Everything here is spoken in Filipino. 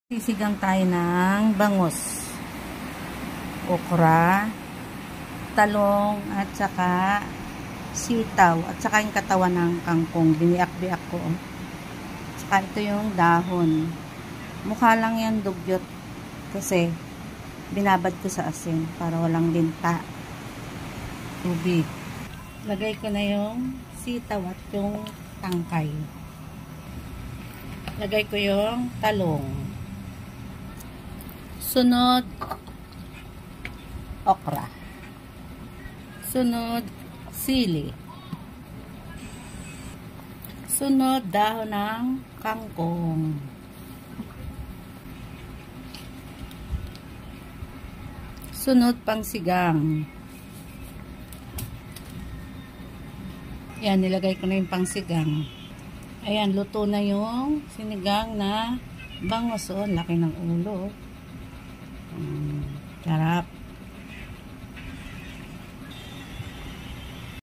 Sisigang tayo ng bangus, okra, talong, at saka sitaw, at saka yung katawan ng kangkong. Biniak-biak ko. Saka ito yung dahon. Mukha lang yan dugyot kasi binabad ko sa asin para walang linta. Tubig. Lagay ko na yung sitaw at yung tangkay. Lagay ko yung talong. Sunod, okra. Sunod, sili. Sunod, dahon ng kangkong. Sunod, pangsigang. Yan, nilagay ko na yung pangsigang. Ayan, luto na yung sinigang na bangus. Oh, laki ng ulo. Sarap.